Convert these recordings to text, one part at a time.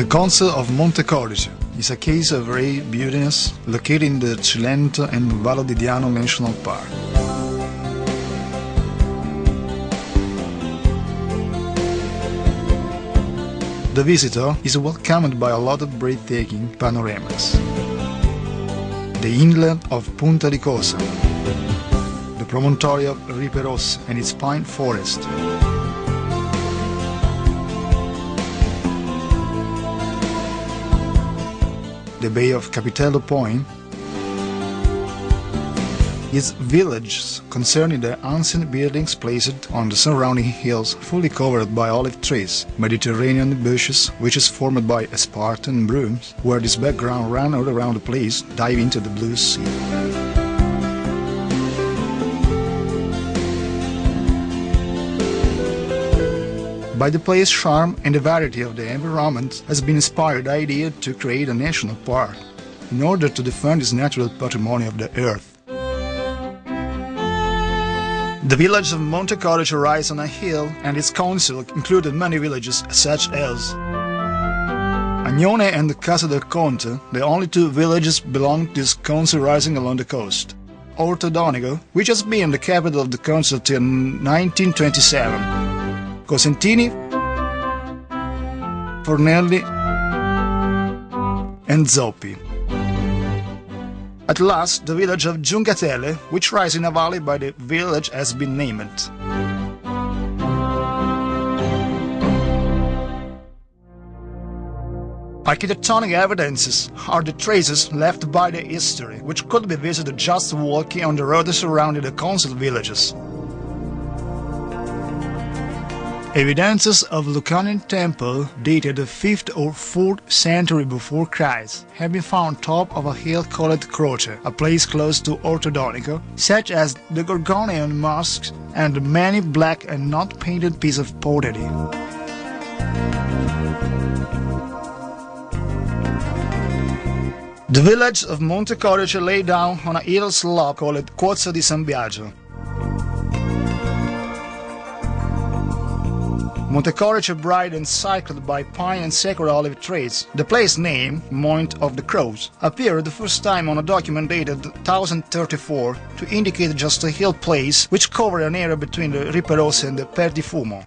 The Council of Montecorice is a case of rare beautiness located in the Cilento and Vallo di Diano National Park. The visitor is welcomed by a lot of breathtaking panoramas. The inlet of Punta di Cosa, the promontory of Riperosse and its pine forest, the Bay of Capitello Point, its villages concerning the ancient buildings placed on the surrounding hills fully covered by olive trees, Mediterranean bushes which is formed by esparto and brooms, where this background ran all around the place, dive into the blue sea. By the place's charm and the variety of the environment has been inspired the idea to create a national park in order to defend this natural patrimony of the earth. The village of Montecorice rises on a hill, and its council included many villages such as Agnone and Casa del Conte, the only two villages belong to this council rising along the coast. Ortodonico, which has been the capital of the council till 1927. Cosentini, Fornelli and Zoppi. At last, the village of Giuncatelle, which rises in a valley by the village, has been named. Architectonic evidences are the traces left by the history, which could be visited just walking on the road surrounding the council villages. Evidences of Lucanian temple dated the 5th or 4th century before Christ have been found top of a hill called Croce, a place close to Ortodonico, such as the Gorgonian mosques and the many black and not painted pieces of pottery. The village of Montecorice lay down on a hill slope called Quozzo di San Biagio. Montecorice bride encircled by pine and sacred olive trees. The place name, Mount of the Crows, appeared the first time on a document dated 1034 to indicate just a hill place which covered an area between the Riperosse and the Perdifumo.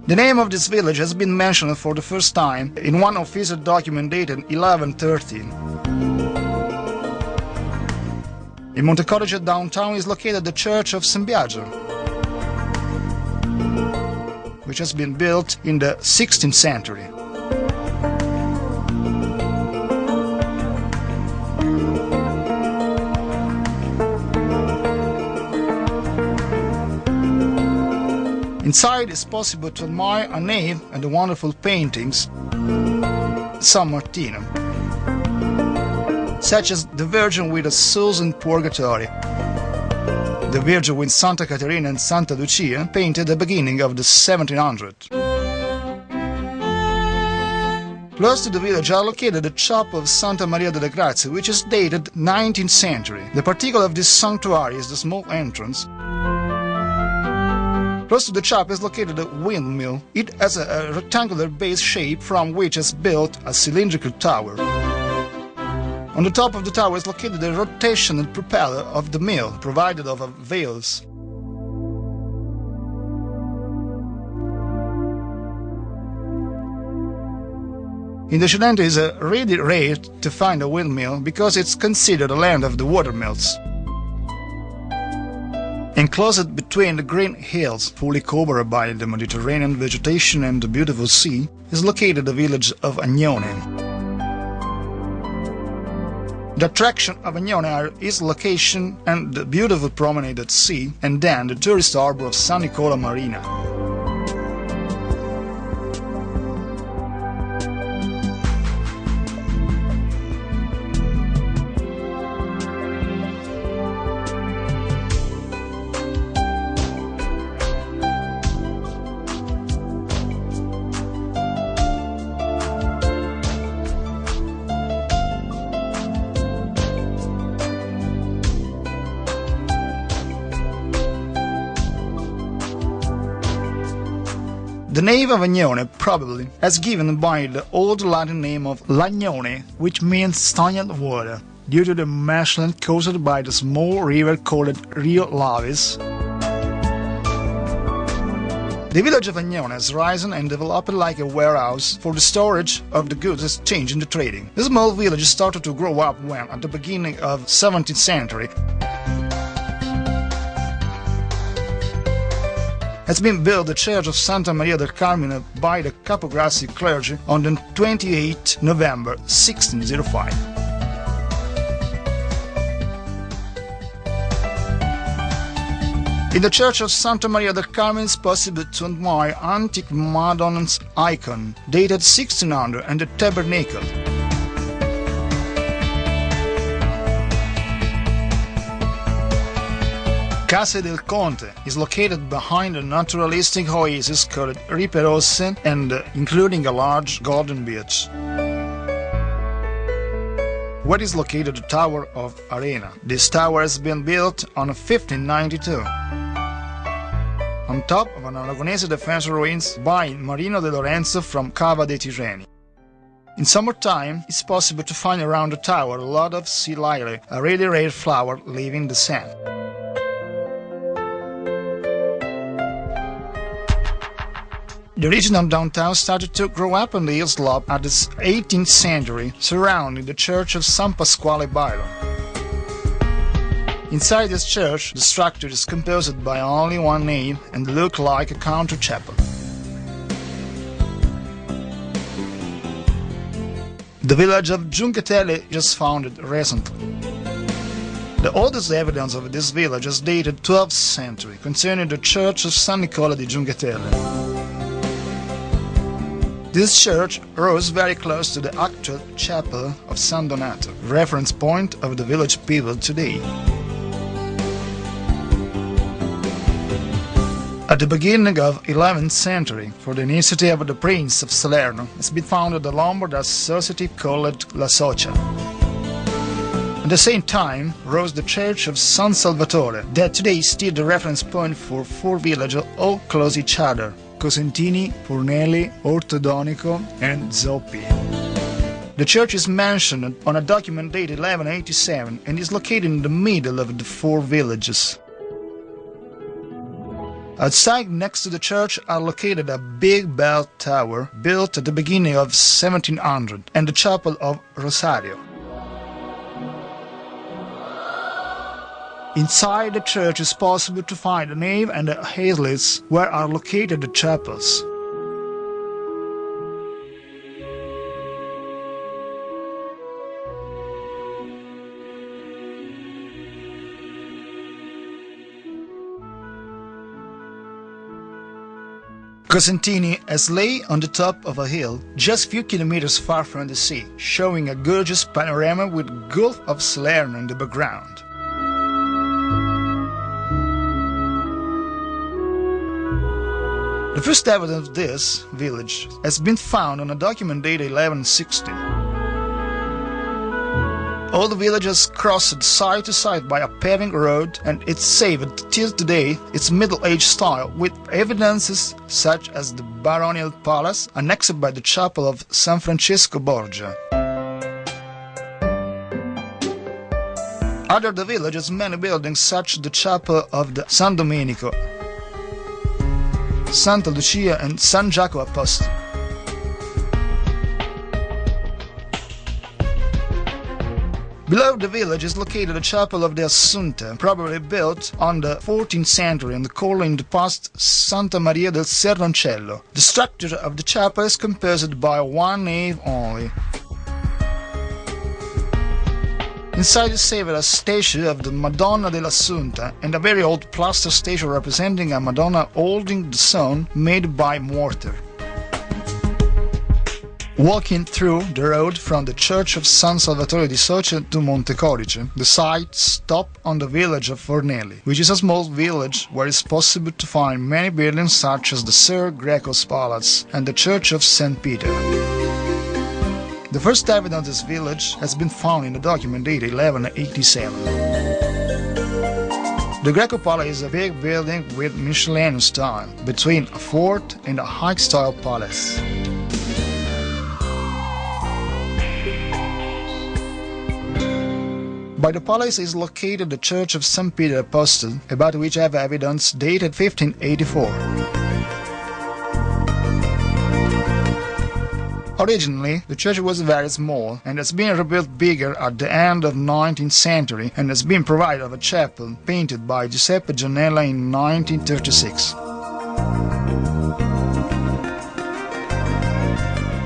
The name of this village has been mentioned for the first time in one official document dated 1113. In Montecorice downtown is located the Church of San Biagio, which has been built in the 16th century. Inside it's possible to admire a nave and the wonderful paintings San Martino, such as the Virgin with the Souls in Purgatory, the Virgin with Santa Caterina and Santa Lucia, painted at the beginning of the 1700s. Close to the village are located the chapel of Santa Maria delle Grazie, which is dated 19th century. The particular of this sanctuary is the small entrance. Close to the chapel is located a windmill. It has a rectangular base shape from which is built a cylindrical tower. On the top of the tower is located the rotational propeller of the mill, provided of valves. In the Cilento it is really rare to find a windmill because it's considered a land of the watermills. Enclosed between the green hills, fully covered by the Mediterranean vegetation and the beautiful sea, is located the village of Agnone. The attraction of Agnone are its location and the beautiful promenade at sea, and then the tourist harbor of San Nicola Marina. The name of Agnone probably is given by the old Latin name of Lagnone, which means stagnant water, due to the marshland caused by the small river called Rio Lavis. The village of Agnone has risen and developed like a warehouse for the storage of the goods exchanged in the trading. The small village started to grow up when, at the beginning of 17th century, has been built the church of Santa Maria del Carmine by the Capograssi clergy on the 28th November 1605. In the church of Santa Maria del Carmine it's possible to admire antique Madonna's icon, dated 1600, and the tabernacle. Casa del Conte is located behind a naturalistic oasis called Ripe Rosse and including a large golden beach. Where is located the Tower of Arena? This tower has been built on 1592. On top of an Aragonese defense ruins by Marino de Lorenzo from Cava dei Tirreni. In summertime, it's possible to find around the tower a lot of sea lily, a really rare flower leaving the sand. The original downtown started to grow up on the hill slope at the 18th century, surrounding the church of San Pasquale Bailo. Inside this church, the structure is composed by only one nave and looks like a country chapel. The village of Giuncatelli just founded recently. The oldest evidence of this village is dated 12th century, concerning the church of San Nicola di Giuncatelli. This church rose very close to the actual chapel of San Donato, reference point of the village people today. At the beginning of 11th century, for the initiative of the Prince of Salerno, has been founded a Lombard society called La Socia. At the same time rose the church of San Salvatore, that today is still the reference point for four villages all close each other: Cosentini, Purnelli, Ortodonico and Zoppi. The church is mentioned on a document dated 1187 and is located in the middle of the four villages. Outside, next to the church, are located a big bell tower built at the beginning of 1700 and the chapel of Rosario. Inside the church is possible to find the nave and the hazelis where are located the chapels. Cosentini has lay on the top of a hill, just a few kilometers far from the sea, showing a gorgeous panorama with Gulf of Salerno in the background. The first evidence of this village has been found on a document dated 1160. All the villages crossed side to side by a paving road, and it's saved till today its Middle-Age style, with evidences such as the baronial palace annexed by the chapel of San Francesco Borgia. Under the village has many buildings such as the chapel of the San Domenico, Santa Lucia and San Giacomo Apostolo. Below the village is located the chapel of the Assunta, probably built on the 14th century and called in the past Santa Maria del Serroncello. The structure of the chapel is composed by one nave only. Inside is saved a statue of the Madonna dell'Assunta and a very old plaster statue representing a Madonna holding the Son made by mortar. Walking through the road from the church of San Salvatore di Socia to Montecorice, the site stops on the village of Fornelli, which is a small village where it's possible to find many buildings such as the Ser Greco's Palace and the church of St. Peter. The first evidence of this village has been found in a document dated 1187. The Greco Palace is a big building with Michelin style, between a fort and a high-style palace. By the palace is located the Church of St. Peter Apostle, about which I have evidence dated 1584. Originally, the church was very small and has been rebuilt bigger at the end of the 19th century and has been provided of a chapel painted by Giuseppe Gianella in 1936.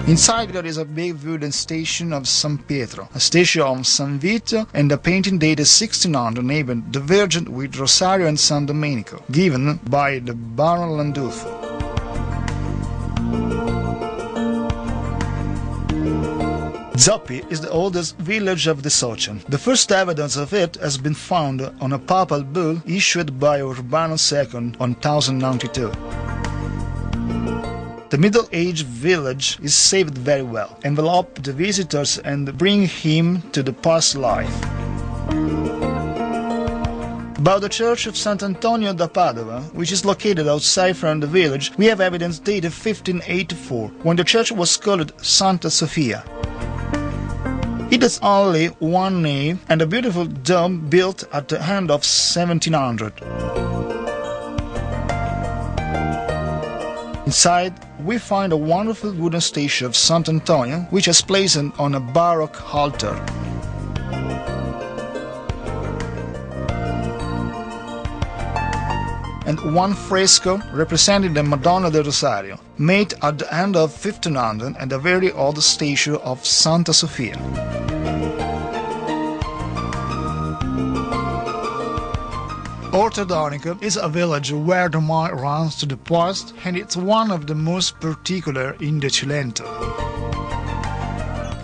Inside there is a big wooden station of San Pietro, a statue of San Vito, and a painting dated 1600 named The Virgin with Rosario and San Domenico, given by the Baron Landulfo. Zoppi is the oldest village of the Socian. The first evidence of it has been found on a papal bull issued by Urbanus II on 1092. The middle-aged village is saved very well, envelop the visitors and bring him to the past life. About the church of Sant'Antonio da Padova, which is located outside from the village, we have evidence dated 1584, when the church was called Santa Sofia. It has only one nave and a beautiful dome built at the end of 1700. Inside, we find a wonderful wooden statue of Sant'Antonio, which is placed on a Baroque altar. And one fresco representing the Madonna del Rosario, made at the end of 1500 and a very old statue of Santa Sofia. Ortodonico is a village where the mine runs to the past, and it's one of the most particular in the Cilento.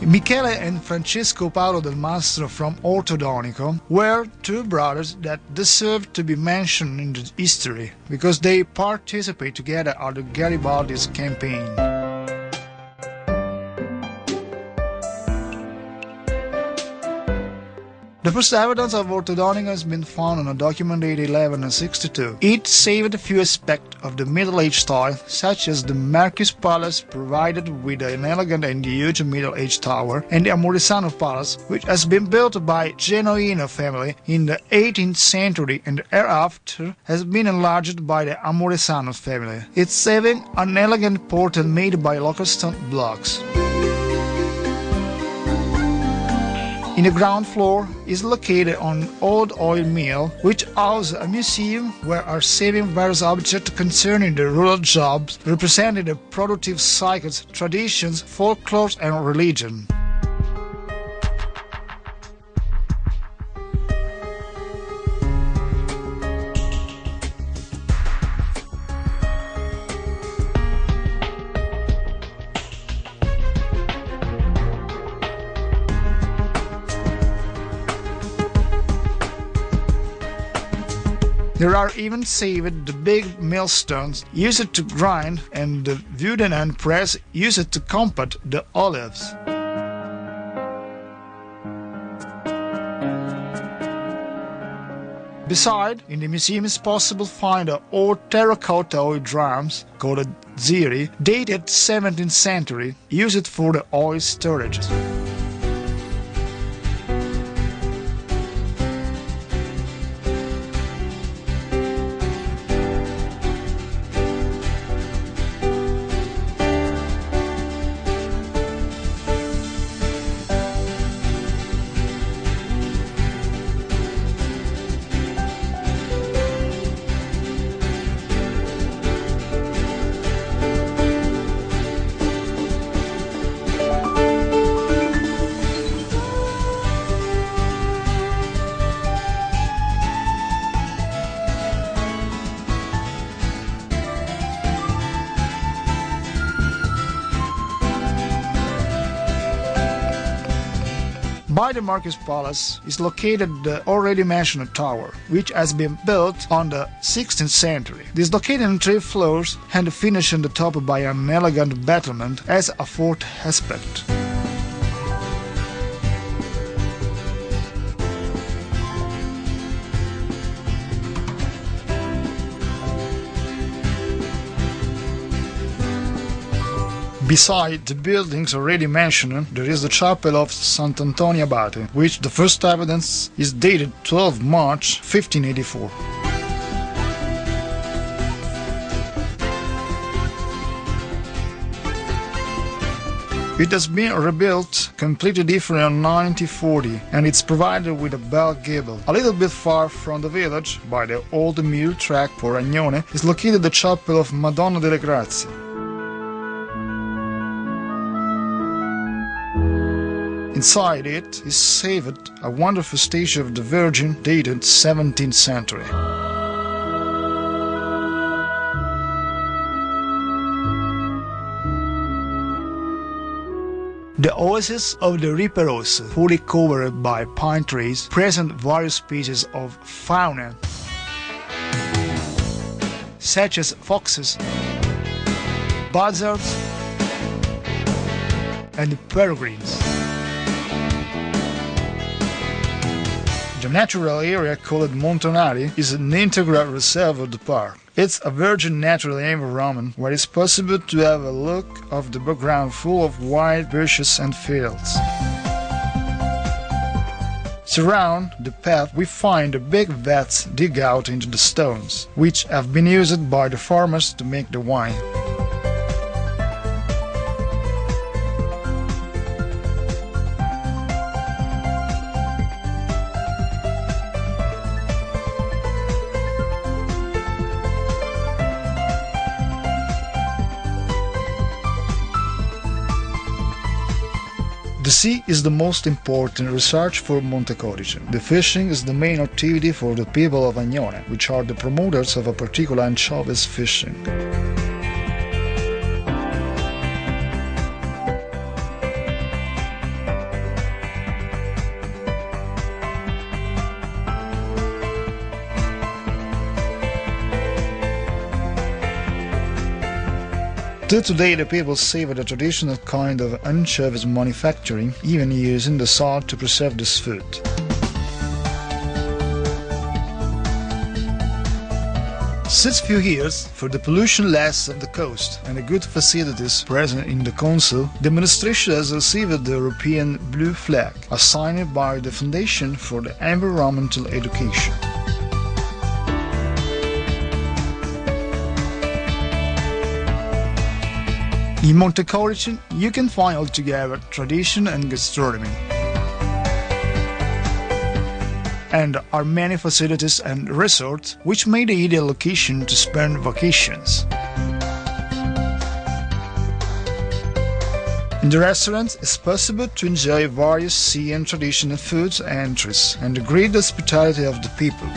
Michele and Francesco Paolo del Mastro from Ortodonico were two brothers that deserve to be mentioned in the history, because they participate together at the Garibaldi's campaign. The first evidence of Ortodonico has been found on a document dated 1162. It saved a few aspects of the Middle Age style, such as the Marquis Palace, provided with an elegant and huge Middle Age tower, and the Amorisano Palace, which has been built by Genuino family in the 18th century and thereafter has been enlarged by the Amorisano family. It's saving an elegant portal made by local stone blocks. In the ground floor is located an old oil mill, which houses a museum where are saving various objects concerning the rural jobs, representing the productive cycles, traditions, folklore and religion. There are even saved the big millstones used to grind and the wooden hand press used to compact the olives. Besides, in the museum is possible to find old terracotta oil drums called ziri, dated 17th century, used for the oil storage. By the Marquis Palace is located the already mentioned tower, which has been built on the 16th century. It is located on 3 floors and finished on the top by an elegant battlement as a fort aspect. Beside the buildings already mentioned, there is the chapel of Sant'Antonio Abate, which the first evidence is dated 12 March 1584. It has been rebuilt completely different in 1940 and it's provided with a bell gable. A little bit far from the village, by the old mule track for Agnone, is located the chapel of Madonna delle Grazie. Inside it is saved a wonderful statue of the Virgin dated 17th century. The oasis of the Riperose, fully covered by pine trees, present various species of fauna, such as foxes, buzzards, and peregrines. The natural area called Montanari is an integral reserve of the park. It's a virgin natural environment where it's possible to have a look of the background full of wide bushes and fields. Surround the path we find the big vats dig out into the stones, which have been used by the farmers to make the wine. The sea is the most important research for Montecorice. The fishing is the main activity for the people of Agnone, which are the promoters of a particular anchovies fishing. Till today the people savor the traditional kind of anchovies manufacturing, even using the salt to preserve this food. Since few years, for the pollution less of the coast and the good facilities present in the Council, the administration has received the European Blue Flag, assigned by the Foundation for the Environmental Education. In Montecorice, you can find altogether tradition and gastronomy. And are many facilities and resorts which make the ideal location to spend vacations. In the restaurants, it's possible to enjoy various sea and traditional foods and entries, and the great hospitality of the people.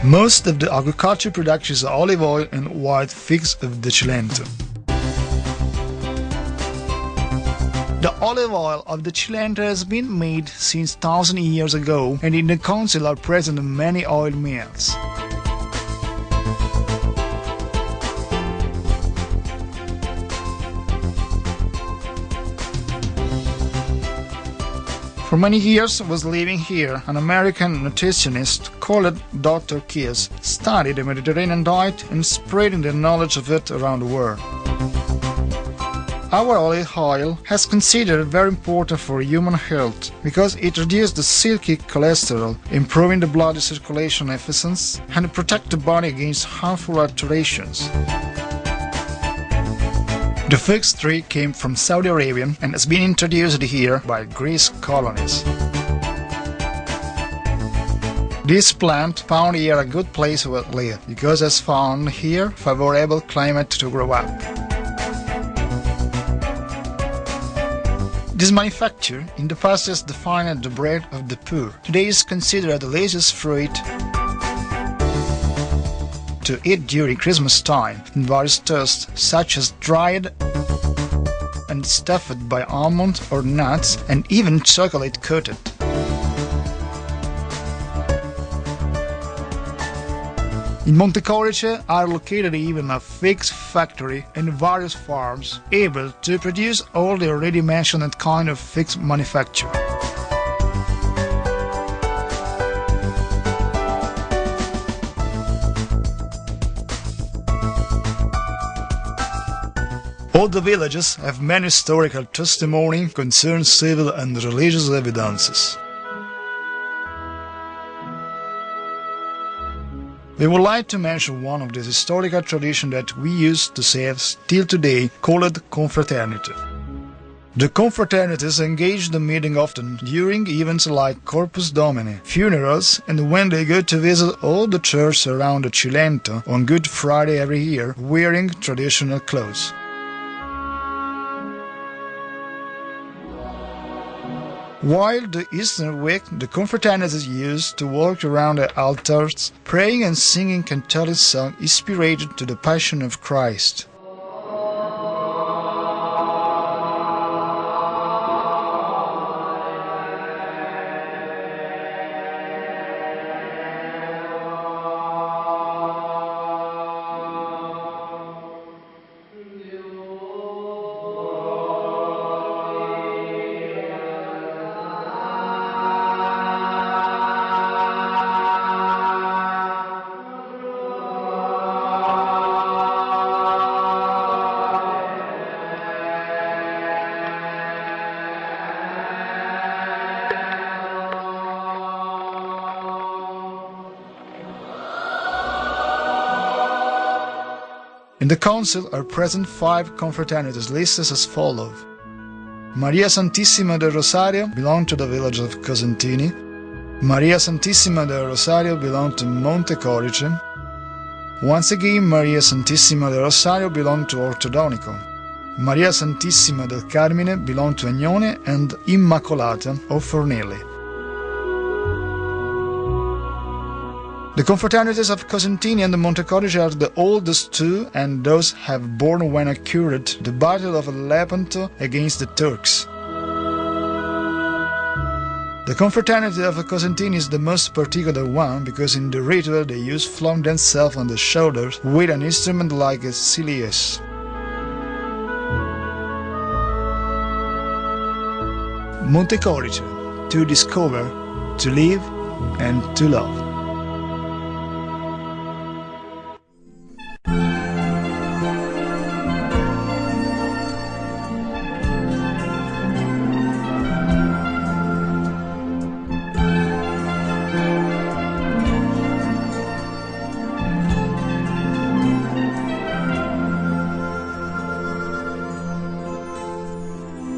Most of the agriculture production is olive oil and white figs of the Cilento. The olive oil of the Cilento has been made since 1000 years ago, and in the council are present many oil mills. For many years was living here an American nutritionist called Dr. Keyes, studied the Mediterranean diet and spreading the knowledge of it around the world. Our olive oil has considered very important for human health because it reduces the silky cholesterol, improving the blood circulation efficiency and protect the body against harmful alterations. The fig tree came from Saudi Arabia and has been introduced here by Greece colonies. This plant found here a good place to live because it has found here favorable climate to grow up. This manufacture in the past has defined the bread of the poor. Today is considered a delicious fruit to eat during Christmas time in various toasts such as dried and stuffed by almond or nuts and even chocolate coated. In Montecorice are located even a fix factory and various farms able to produce all the already mentioned kind of fix manufacture. All the villages have many historical testimony concerning civil and religious evidences. We would like to mention one of the historical traditions that we used to save still today, called confraternity. The confraternities engage the meeting often during events like Corpus Domini, funerals, and when they go to visit all the churches around the Cilento on Good Friday every year, wearing traditional clothes. While the Easter week, the confraternities used to walk around the altars, praying and singing Catholic songs inspired to the Passion of Christ. In the council are present 5 confraternities listed as follows. Maria Santissima del Rosario belonged to the village of Cosentini. Maria Santissima del Rosario belonged to Montecorice. Once again, Maria Santissima del Rosario belonged to Ortodonico. Maria Santissima del Carmine belonged to Agnone and Immacolata of Fornelli. The confraternities of Cosentini and Montecorice are the oldest two, and those have borne when occurred the Battle of Lepanto against the Turks. The confraternity of Cosentini is the most particular one, because in the ritual they use flung themselves on the shoulders with an instrument like a cilius. Montecorice, to discover, to live and to love.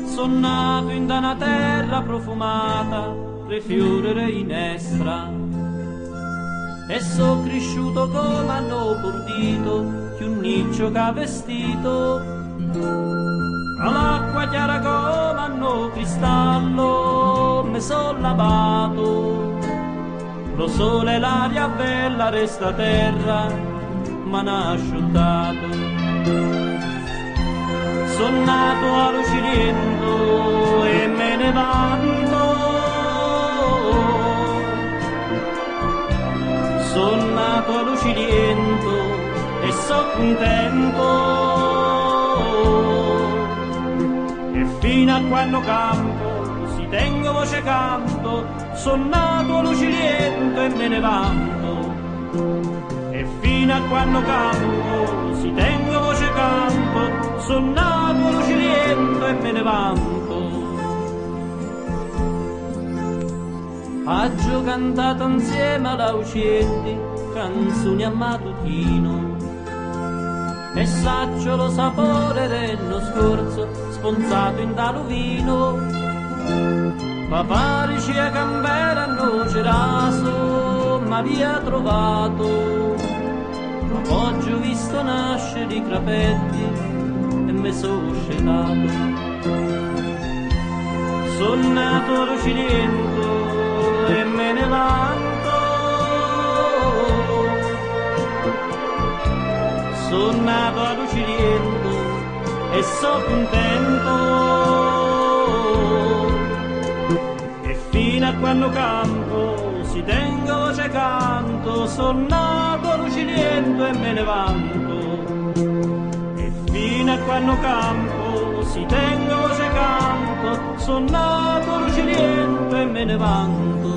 Son nato in una terra profumata, le fiori reinestra, e so cresciuto come hanno pordito, più niccio che vestito, all'acqua chiara come hanno cristallo, mi son lavato, lo sole e l'aria bella resta terra, m'hanno asciuttato. Son nato a Luciliento e me ne vanto, son nato a Luciliento e so contento, e fino a quando campo, si tengo voce canto, son nato a Luciliento e me ne vanto, e fino a quando campo, si tengo voce canto, son nato a Luciliento e me ne vanto. Aggio cantato insieme alla uccelli canzoni a mattutino, e saccio lo sapore dello scorso sponzato in talo vino. Papà dice che ambera noce raso m'avia trovato, ma oggi ho visto nascere i crapetti e mi sono scetato. Son nato a Luciliento e me ne vanto, son nato a Luciliento e so contento, e fino a quando campo si si tengo voce canto, son nato luciliento e me ne vanto. E fino a quando campo, si tengo voce canto, son nato luciliento e me ne vanto.